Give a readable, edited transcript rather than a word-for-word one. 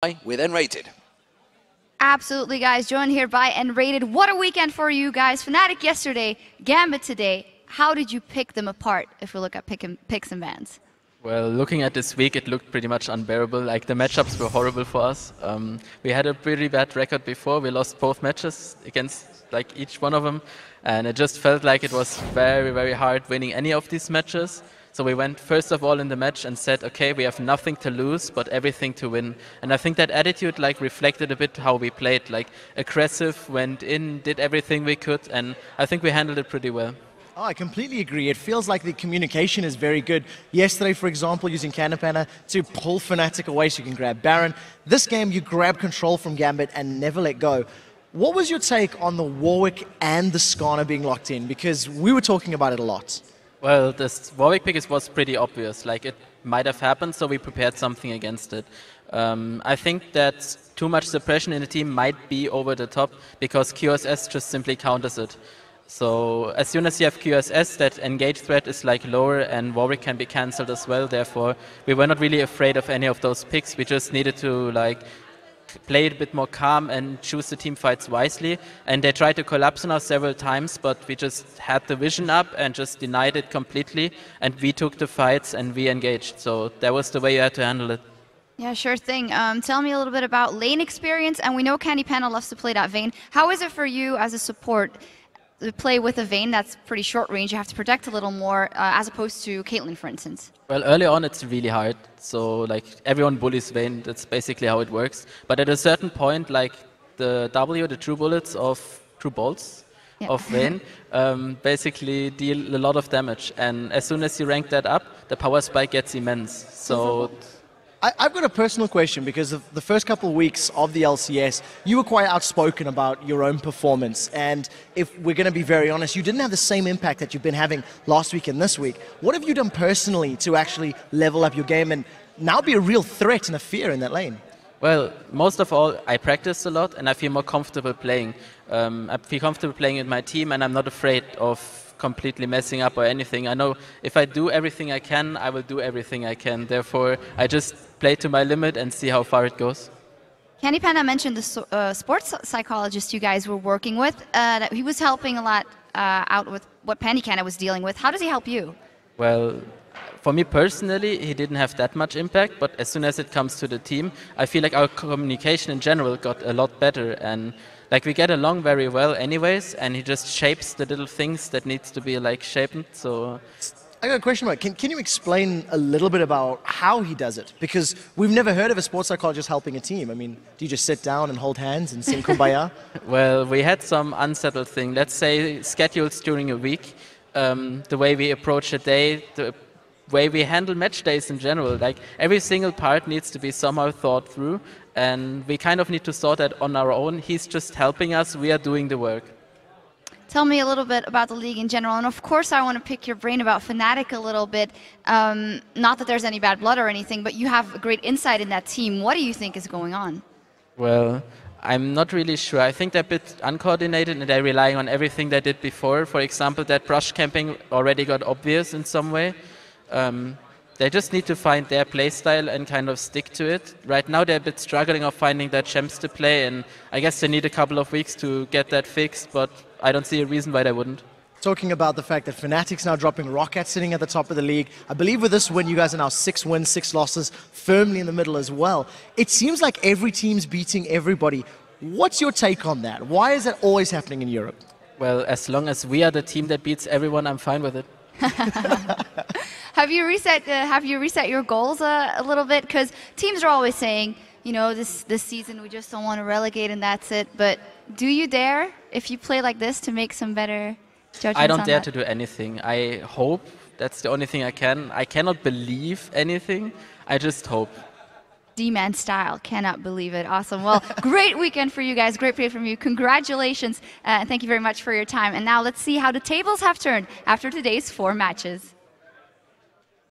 with N-Rated. Absolutely, guys. Joined here by N-Rated. What a weekend for you guys. Fnatic yesterday, Gambit today. How did you pick them apart if we look at picks and bans? Well, looking at this week, it looked pretty much unbearable. Like, the matchups were horrible for us. We had a pretty bad record before. We lost both matches against like each one of them. And it just felt like it was very, very hard winning any of these matches. So we went first of all in the match and said, okay, we have nothing to lose, but everything to win. And I think that attitude like reflected a bit how we played, like aggressive, went in, did everything we could, and I think we handled it pretty well. Oh, I completely agree. It feels like the communication is very good. Yesterday, for example, using Canapana to pull Fnatic away so you can grab Baron. This game, you grab control from Gambit and never let go. What was your take on the Warwick and the Skarner being locked in? Because we were talking about it a lot. Well, this Warwick pick was pretty obvious. Like, it might have happened, so we prepared something against it. I think that too much suppression in the team might be over the top because QSS just simply counters it. So as soon as you have QSS, that engage threat is like lower and Warwick can be cancelled as well. Therefore, we were not really afraid of any of those picks. We just needed to like play it a bit more calm and choose the team fights wisely. And they tried to collapse on us several times, but we just had the vision up and just denied it completely. And we took the fights and we engaged. So that was the way you had to handle it. Yeah, sure thing. Tell me a little bit about lane experience. And we know Candypana loves to play that Vayne. How is it for you as a support to play with a Vayne that's pretty short range? You have to protect a little more as opposed to Caitlyn, for instance. Well, early on it's really hard. So like everyone bullies Vayne. That's basically how it works. But at a certain point, like the true bullets of true bolts of Vayne basically deal a lot of damage. And as soon as you rank that up, the power spike gets immense. So I've got a personal question because of the first couple of weeks of the LCS, you were quite outspoken about your own performance. And if we're going to be very honest, you didn't have the same impact that you've been having last week and this week. What have you done personally to actually level up your game and now be a real threat and a fear in that lane? Well, most of all, I practice a lot and I feel more comfortable playing. I feel comfortable playing with my team and I'm not afraid of completely messing up or anything. I know if I do everything I can, I will do everything I can. Therefore, I just play to my limit and see how far it goes. Candypana mentioned the sports psychologist you guys were working with. That he was helping a lot out with what Candypana was dealing with. How does he help you? Well, for me personally, he didn't have that much impact, but as soon as it comes to the team, I feel like our communication in general got a lot better, and like we get along very well anyways, and he just shapes the little things that needs to be like shaped. So I got a question about can you explain a little bit about how he does it? Because we've never heard of a sports psychologist helping a team. I mean, do you just sit down and hold hands and sing Kumbaya? Well, we had some unsettled thing. Let's say schedules during a week, the way we approach a day, the way we handle match days in general. Like every single part needs to be somehow thought through, and we kind of need to sort that on our own. He's just helping us. We are doing the work. Tell me a little bit about the league in general, and of course I want to pick your brain about Fnatic a little bit. Not that there's any bad blood or anything, but you have a great insight in that team. What do you think is going on? Well, I'm not really sure. I think they're a bit uncoordinated and they're relying on everything they did before. For example, that brush camping already got obvious in some way. They just need to find their playstyle and kind of stick to it. Right now they're a bit struggling of finding their champs to play, and I guess they need a couple of weeks to get that fixed, but I don't see a reason why they wouldn't. Talking about the fact that Fnatic's now dropping Rocket sitting at the top of the league. I believe with this win, you guys are now 6 wins, 6 losses, firmly in the middle as well. It seems like every team's beating everybody. What's your take on that? Why is that always happening in Europe? Well, as long as we are the team that beats everyone, I'm fine with it. Have you reset your goals a little bit? Because teams are always saying, you know, this season we just don't want to relegate and that's it. But do you dare, if you play like this, to make some better judgments? I don't dare to do anything. I hope. That's the only thing I can. I cannot believe anything. I just hope. D-man style. Cannot believe it. Awesome. Well, great weekend for you guys. Great play from you. Congratulations. And thank you very much for your time. And now let's see how the tables have turned after today's 4 matches.